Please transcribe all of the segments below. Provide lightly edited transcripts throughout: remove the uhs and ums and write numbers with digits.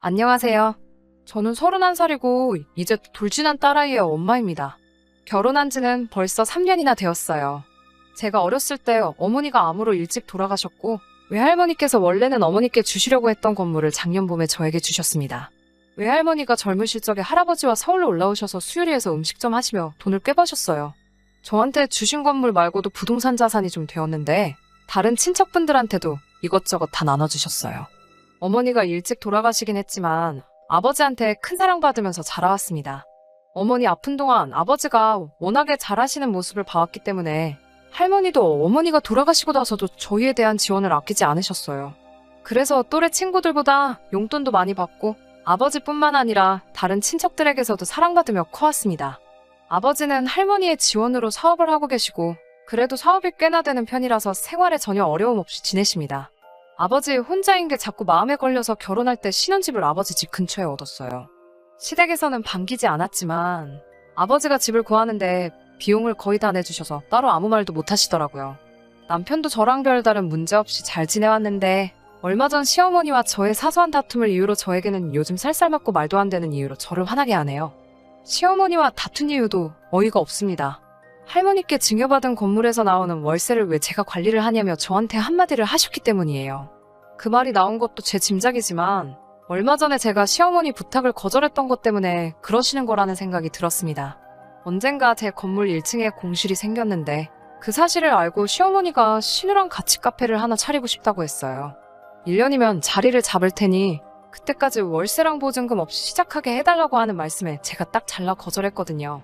안녕하세요. 저는 31살이고 이제 돌진한 딸아이의 엄마입니다. 결혼한 지는 벌써 3년이나 되었어요. 제가 어렸을 때 어머니가 암으로 일찍 돌아가셨고 외할머니께서 원래는 어머니께 주시려고 했던 건물을 작년 봄에 저에게 주셨습니다. 외할머니가 젊으실 적에 할아버지와 서울로 올라오셔서 수유리에서 음식점 하시며 돈을 꽤 버셨어요. 저한테 주신 건물 말고도 부동산 자산이 좀 되었는데 다른 친척분들한테도 이것저것 다 나눠주셨어요. 어머니가 일찍 돌아가시긴 했지만 아버지한테 큰 사랑받으면서 자라왔습니다. 어머니 아픈 동안 아버지가 워낙에 잘하시는 모습을 봐왔기 때문에 할머니도 어머니가 돌아가시고 나서도 저희에 대한 지원을 아끼지 않으셨어요. 그래서 또래 친구들보다 용돈도 많이 받고 아버지뿐만 아니라 다른 친척들에게서도 사랑받으며 커왔습니다. 아버지는 할머니의 지원으로 사업을 하고 계시고 그래도 사업이 꽤나 되는 편이라서 생활에 전혀 어려움 없이 지내십니다. 아버지 혼자인 게 자꾸 마음에 걸려서 결혼할 때 신혼집을 아버지 집 근처에 얻었어요. 시댁에서는 반기지 않았지만 아버지가 집을 구하는데 비용을 거의 다 내주셔서 따로 아무 말도 못 하시더라고요. 남편도 저랑 별다른 문제 없이 잘 지내왔는데 얼마 전 시어머니와 저의 사소한 다툼을 이유로 저에게는 요즘 살살맞고 말도 안 되는 이유로 저를 화나게 하네요. 시어머니와 다툰 이유도 어이가 없습니다. 할머니께 증여받은 건물에서 나오는 월세를 왜 제가 관리를 하냐며 저한테 한마디를 하셨기 때문이에요. 그 말이 나온 것도 제 짐작이지만 얼마 전에 제가 시어머니 부탁을 거절했던 것 때문에 그러시는 거라는 생각이 들었습니다. 언젠가 제 건물 1층에 공실이 생겼는데 그 사실을 알고 시어머니가 신우랑 같이 카페를 하나 차리고 싶다고 했어요. 1년이면 자리를 잡을 테니 그때까지 월세랑 보증금 없이 시작하게 해달라고 하는 말씀에 제가 딱 잘라 거절했거든요.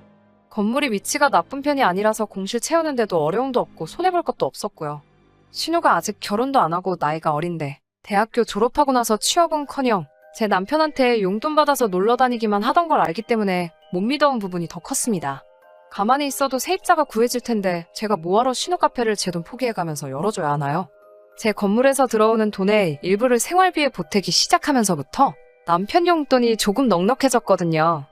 건물이 위치가 나쁜 편이 아니라서 공실 채우는데도 어려움도 없고 손해볼 것도 없었고요. 신우가 아직 결혼도 안 하고 나이가 어린데 대학교 졸업하고 나서 취업은커녕 제 남편한테 용돈 받아서 놀러 다니기만 하던 걸 알기 때문에 못 믿어온 부분이 더 컸습니다. 가만히 있어도 세입자가 구해질 텐데 제가 뭐하러 신우 카페를 제 돈 포기해가면서 열어줘야 하나요? 제 건물에서 들어오는 돈의 일부를 생활비에 보태기 시작하면서부터 남편 용돈이 조금 넉넉해졌거든요.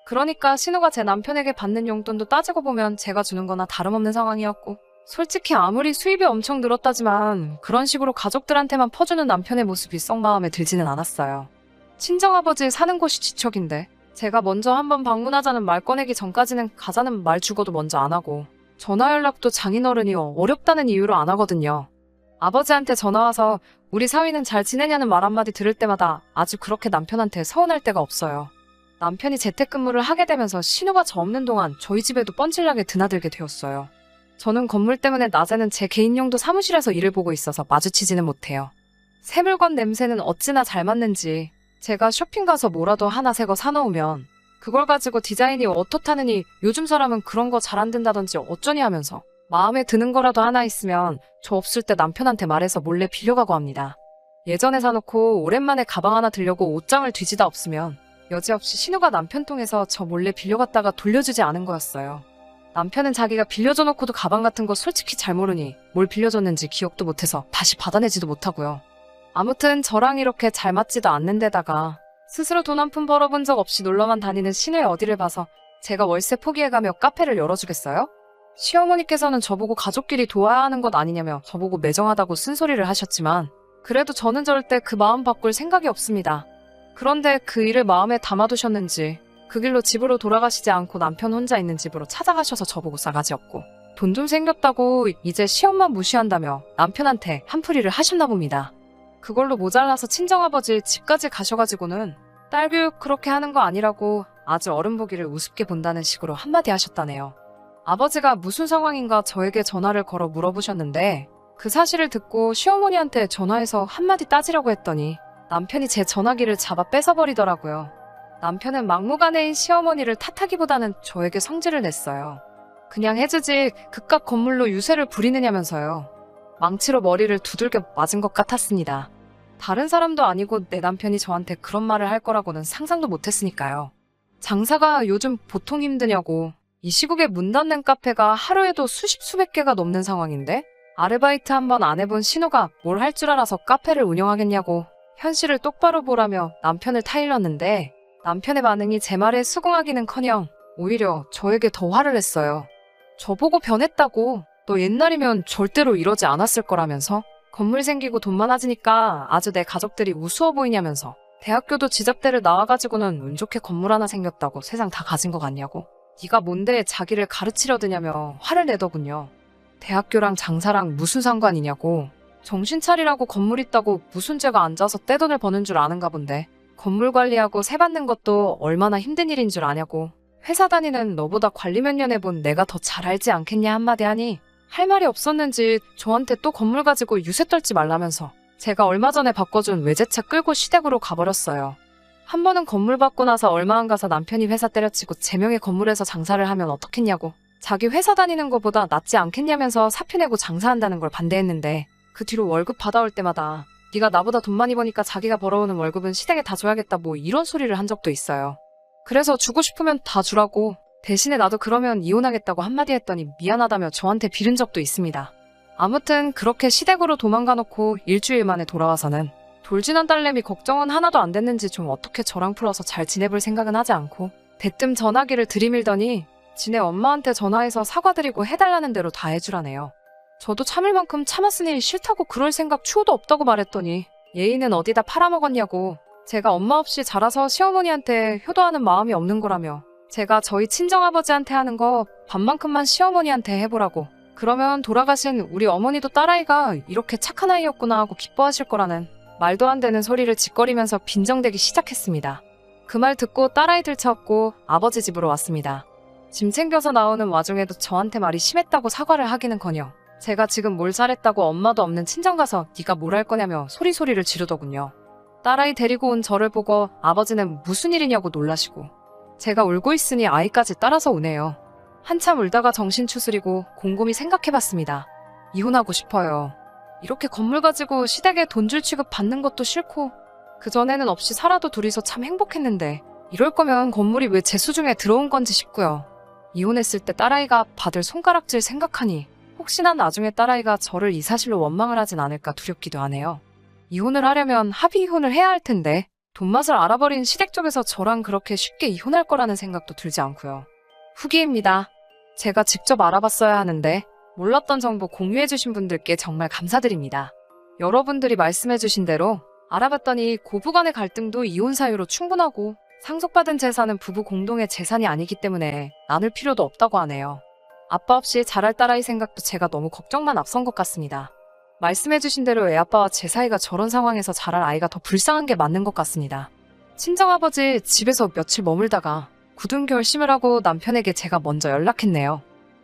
그러니까 신우가 제 남편에게 받는 용돈도 따지고 보면 제가 주는 거나 다름없는 상황이었고 솔직히 아무리 수입이 엄청 늘었다지만 그런 식으로 가족들한테만 퍼주는 남편의 모습이 썩 마음에 들지는 않았어요. 친정아버지 사는 곳이 지척인데 제가 먼저 한번 방문하자는 말 꺼내기 전까지는 가자는 말 죽어도 먼저 안 하고 전화 연락도 장인어른이 어렵다는 이유로 안 하거든요. 아버지한테 전화와서 우리 사위는 잘 지내냐는 말 한마디 들을 때마다 아주 그렇게 남편한테 서운할 때가 없어요. 남편이 재택근무를 하게 되면서 신우가 저 없는 동안 저희 집에도 뻔질나게 드나들게 되었어요. 저는 건물 때문에 낮에는 제 개인용도 사무실에서 일을 보고 있어서 마주치지는 못해요. 새 물건 냄새는 어찌나 잘 맡는지 제가 쇼핑 가서 뭐라도 하나 새 거 사놓으면 그걸 가지고 디자인이 어떻다느니 요즘 사람은 그런 거 잘 안 된다든지 어쩌니 하면서 마음에 드는 거라도 하나 있으면 저 없을 때 남편한테 말해서 몰래 빌려가고 합니다. 예전에 사놓고 오랜만에 가방 하나 들려고 옷장을 뒤지다 없으면 여지없이 신우가 남편 통해서 저 몰래 빌려갔다가 돌려주지 않은 거였어요. 남편은 자기가 빌려줘 놓고도 가방 같은 거 솔직히 잘 모르니 뭘 빌려줬는지 기억도 못해서 다시 받아내지도 못하고요. 아무튼 저랑 이렇게 잘 맞지도 않는 데다가 스스로 돈 한 푼 벌어본 적 없이 놀러만 다니는 신우의 어디를 봐서 제가 월세 포기해가며 카페를 열어주겠어요? 시어머니께서는 저보고 가족끼리 도와야 하는 것 아니냐며 저보고 매정하다고 쓴소리를 하셨지만 그래도 저는 절대 그 마음 바꿀 생각이 없습니다. 그런데 그 일을 마음에 담아두셨는지 그 길로 집으로 돌아가시지 않고 남편 혼자 있는 집으로 찾아가셔서 저보고 싸가지 없고 돈 좀 생겼다고 이제 시엄만 무시한다며 남편한테 한풀이를 하셨나 봅니다. 그걸로 모자라서 친정아버지 집까지 가셔가지고는 딸 교육 그렇게 하는 거 아니라고 아주 어른 보기를 우습게 본다는 식으로 한마디 하셨다네요. 아버지가 무슨 상황인가 저에게 전화를 걸어 물어보셨는데 그 사실을 듣고 시어머니한테 전화해서 한마디 따지려고 했더니 남편이 제 전화기를 잡아 뺏어버리더라고요. 남편은 막무가내인 시어머니를 탓하기보다는 저에게 성질을 냈어요. 그냥 해주지 그깟 건물로 유세를 부리느냐면서요. 망치로 머리를 두들겨 맞은 것 같았습니다. 다른 사람도 아니고 내 남편이 저한테 그런 말을 할 거라고는 상상도 못했으니까요. 장사가 요즘 보통 힘드냐고. 이 시국에 문 닫는 카페가 하루에도 수십 수백 개가 넘는 상황인데 아르바이트 한 번 안 해본 신우가 뭘 할 줄 알아서 카페를 운영하겠냐고 현실을 똑바로 보라며 남편을 타일렀는데 남편의 반응이 제 말에 수긍하기는커녕 오히려 저에게 더 화를 냈어요. 저보고 변했다고 너 옛날이면 절대로 이러지 않았을 거라면서 건물 생기고 돈 많아지니까 아주 내 가족들이 우스워 보이냐면서 대학교도 지잡대를 나와가지고는 운 좋게 건물 하나 생겼다고 세상 다 가진 것 같냐고. 네가 뭔데 자기를 가르치려 드냐며 화를 내더군요. 대학교랑 장사랑 무슨 상관이냐고. 정신 차리라고 건물 있다고 무슨 죄가 앉아서 떼돈을 버는 줄 아는가 본데. 건물 관리하고 세 받는 것도 얼마나 힘든 일인 줄 아냐고. 회사 다니는 너보다 관리 몇 년 해본 내가 더 잘 알지 않겠냐 한마디 하니 할 말이 없었는지 저한테 또 건물 가지고 유세 떨지 말라면서 제가 얼마 전에 바꿔준 외제차 끌고 시댁으로 가버렸어요. 한 번은 건물 받고 나서 얼마 안 가서 남편이 회사 때려치고 제 명의 건물에서 장사를 하면 어떻겠냐고. 자기 회사 다니는 것보다 낫지 않겠냐면서 사표 내고 장사한다는 걸 반대했는데 그 뒤로 월급 받아올 때마다 네가 나보다 돈 많이 버니까 자기가 벌어오는 월급은 시댁에 다 줘야겠다 뭐 이런 소리를 한 적도 있어요. 그래서 주고 싶으면 다 주라고 대신에 나도 그러면 이혼하겠다고 한마디 했더니 미안하다며 저한테 빌은 적도 있습니다. 아무튼 그렇게 시댁으로 도망가 놓고 일주일 만에 돌아와서는 돌진한 딸내미 걱정은 하나도 안 됐는지 좀 어떻게 저랑 풀어서 잘 지내볼 생각은 하지 않고 대뜸 전화기를 들이밀더니 지네 엄마한테 전화해서 사과드리고 해달라는 대로 다 해주라네요. 저도 참을 만큼 참았으니 싫다고 그럴 생각 추호도 없다고 말했더니 예의는 어디다 팔아먹었냐고. 제가 엄마 없이 자라서 시어머니한테 효도하는 마음이 없는 거라며 제가 저희 친정아버지한테 하는 거 반만큼만 시어머니한테 해보라고. 그러면 돌아가신 우리 어머니도 딸아이가 이렇게 착한 아이였구나 하고 기뻐하실 거라는 말도 안 되는 소리를 짓거리면서 빈정대기 시작했습니다. 그 말 듣고 딸아이 들쳐업고 아버지 집으로 왔습니다. 짐 챙겨서 나오는 와중에도 저한테 말이 심했다고 사과를 하기는커녕 제가 지금 뭘 잘했다고 엄마도 없는 친정 가서 네가 뭘 할 거냐며 소리소리를 지르더군요. 딸아이 데리고 온 저를 보고 아버지는 무슨 일이냐고 놀라시고 제가 울고 있으니 아이까지 따라서 오네요. 한참 울다가 정신 추스리고 곰곰이 생각해봤습니다. 이혼하고 싶어요. 이렇게 건물 가지고 시댁에 돈줄 취급 받는 것도 싫고 그전에는 없이 살아도 둘이서 참 행복했는데 이럴 거면 건물이 왜 제 수중에 들어온 건지 싶고요. 이혼했을 때 딸아이가 받을 손가락질 생각하니 혹시나 나중에 딸아이가 저를 이 사실로 원망을 하진 않을까 두렵기도 하네요. 이혼을 하려면 합의 이혼을 해야 할 텐데 돈 맛을 알아버린 시댁 쪽에서 저랑 그렇게 쉽게 이혼할 거라는 생각도 들지 않고요. 후기입니다. 제가 직접 알아봤어야 하는데 몰랐던 정보 공유해주신 분들께 정말 감사드립니다. 여러분들이 말씀해주신 대로 알아봤더니 고부간의 갈등도 이혼 사유로 충분하고 상속받은 재산은 부부 공동의 재산이 아니기 때문에 나눌 필요도 없다고 하네요. 아빠 없이 자랄 딸아이 생각도 제가 너무 걱정만 앞선 것 같습니다. 말씀해주신 대로 애아빠와 제 사이가 저런 상황에서 자랄 아이가 더 불쌍한 게 맞는 것 같습니다. 친정아버지 집에서 며칠 머물다가 굳은 결심을 하고 남편에게 제가 먼저 연락했네요.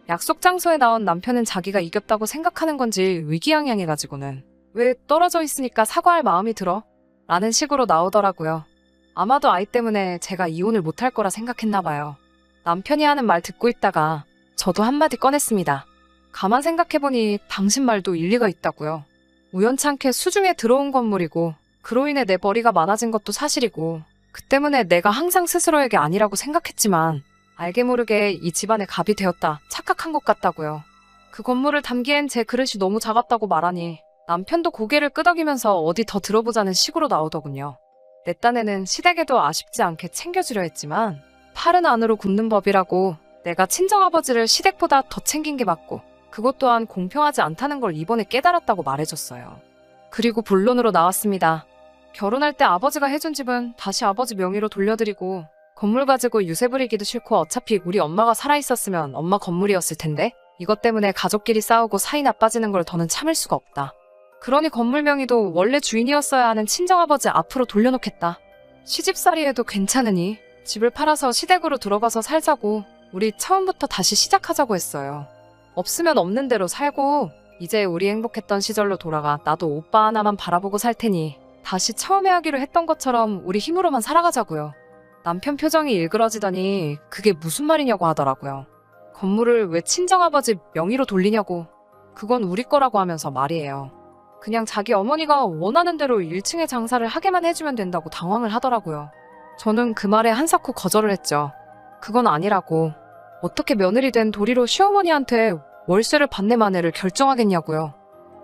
약속 장소에 나온 남편은 자기가 이겼다고 생각하는 건지 위기양양해가지고는 왜 떨어져 있으니까 사과할 마음이 들어? 라는 식으로 나오더라고요. 아마도 아이 때문에 제가 이혼을 못할 거라 생각했나 봐요. 남편이 하는 말 듣고 있다가 저도 한마디 꺼냈습니다. 가만 생각해보니 당신 말도 일리가 있다고요. 우연찮게 수중에 들어온 건물이고 그로 인해 내 벌이가 많아진 것도 사실이고 그 때문에 내가 항상 스스로에게 아니라고 생각했지만 알게 모르게 이 집안의 갑이 되었다 착각한 것 같다고요. 그 건물을 담기엔 제 그릇이 너무 작았다고 말하니 남편도 고개를 끄덕이면서 어디 더 들어보자는 식으로 나오더군요. 내 딴에는 시댁에도 아쉽지 않게 챙겨주려 했지만 팔은 안으로 굽는 법이라고 내가 친정아버지를 시댁보다 더 챙긴 게 맞고 그것 또한 공평하지 않다는 걸 이번에 깨달았다고 말해줬어요. 그리고 본론으로 나왔습니다. 결혼할 때 아버지가 해준 집은 다시 아버지 명의로 돌려드리고 건물 가지고 유세 부리기도 싫고 어차피 우리 엄마가 살아있었으면 엄마 건물이었을 텐데 이것 때문에 가족끼리 싸우고 사이 나빠지는 걸 더는 참을 수가 없다. 그러니 건물 명의도 원래 주인이었어야 하는 친정아버지 앞으로 돌려놓겠다. 시집살이해도 괜찮으니 집을 팔아서 시댁으로 들어가서 살자고 우리 처음부터 다시 시작하자고 했어요. 없으면 없는 대로 살고 이제 우리 행복했던 시절로 돌아가 나도 오빠 하나만 바라보고 살 테니 다시 처음에 하기로 했던 것처럼 우리 힘으로만 살아가자고요. 남편 표정이 일그러지더니 그게 무슨 말이냐고 하더라고요. 건물을 왜 친정아버지 명의로 돌리냐고. 그건 우리 거라고 하면서 말이에요. 그냥 자기 어머니가 원하는 대로 1층에 장사를 하게만 해주면 된다고 당황을 하더라고요. 저는 그 말에 한사코 거절을 했죠. 그건 아니라고. 어떻게 며느리 된 도리로 시어머니한테 월세를 받네 마네를 결정하겠냐고요.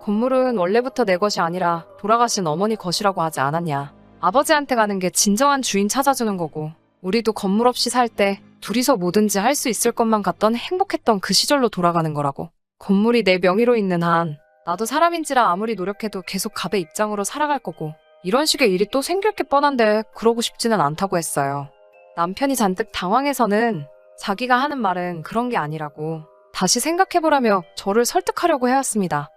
건물은 원래부터 내 것이 아니라 돌아가신 어머니 것이라고 하지 않았냐. 아버지한테 가는 게 진정한 주인 찾아주는 거고 우리도 건물 없이 살 때 둘이서 뭐든지 할 수 있을 것만 같던 행복했던 그 시절로 돌아가는 거라고. 건물이 내 명의로 있는 한 나도 사람인지라 아무리 노력해도 계속 갑의 입장으로 살아갈 거고 이런 식의 일이 또 생길 게 뻔한데 그러고 싶지는 않다고 했어요. 남편이 잔뜩 당황해서는 자기가 하는 말은 그런 게 아니라고 다시 생각해보라며 저를 설득하려고 해왔습니다.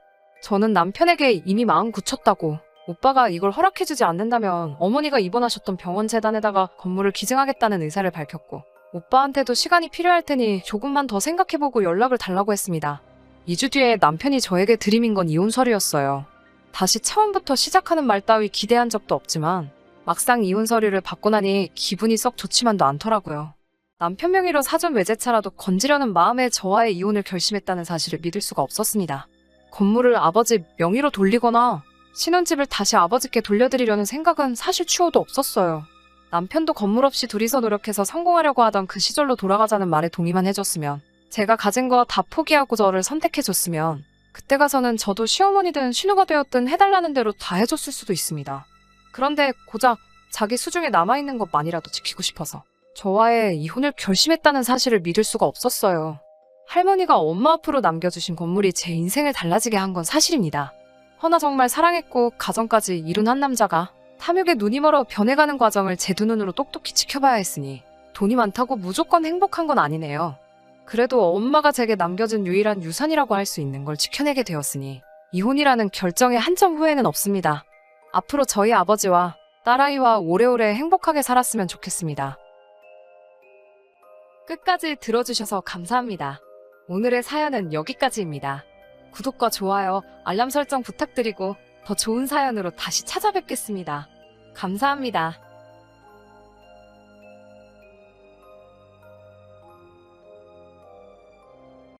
저는 남편에게 이미 마음 굳혔다고, 오빠가 이걸 허락해주지 않는다면 어머니가 입원하셨던 병원 재단에다가 건물을 기증하겠다는 의사를 밝혔고, 오빠한테도 시간이 필요할 테니 조금만 더 생각해보고 연락을 달라고 했습니다. 2주 뒤에 남편이 저에게 들이민 건 이혼 서류였어요. 다시 처음부터 시작하는 말 따위 기대한 적도 없지만 막상 이혼 서류를 받고 나니 기분이 썩 좋지만도 않더라고요. 남편 명의로 사전 외제차라도 건지려는 마음에 저와의 이혼을 결심했다는 사실을 믿을 수가 없었습니다. 건물을 아버지 명의로 돌리거나 신혼집을 다시 아버지께 돌려드리려는 생각은 사실 추호도 없었어요. 남편도 건물 없이 둘이서 노력해서 성공하려고 하던 그 시절로 돌아가자는 말에 동의만 해줬으면, 제가 가진 거 다 포기하고 저를 선택해줬으면 그때 가서는 저도 시어머니든 신우가 되었든 해달라는 대로 다 해줬을 수도 있습니다. 그런데 고작 자기 수중에 남아있는 것만이라도 지키고 싶어서 저와의 이혼을 결심했다는 사실을 믿을 수가 없었어요. 할머니가 엄마 앞으로 남겨주신 건물이 제 인생을 달라지게 한 건 사실입니다. 허나 정말 사랑했고 가정까지 이룬 한 남자가 탐욕에 눈이 멀어 변해가는 과정을 제 두 눈으로 똑똑히 지켜봐야 했으니 돈이 많다고 무조건 행복한 건 아니네요. 그래도 엄마가 제게 남겨준 유일한 유산이라고 할 수 있는 걸 지켜내게 되었으니 이혼이라는 결정의 한 점 후회는 없습니다. 앞으로 저희 아버지와 딸아이와 오래오래 행복하게 살았으면 좋겠습니다. 끝까지 들어주셔서 감사합니다. 오늘의 사연은 여기까지입니다. 구독과 좋아요, 알람 설정 부탁드리고 더 좋은 사연으로 다시 찾아뵙겠습니다. 감사합니다.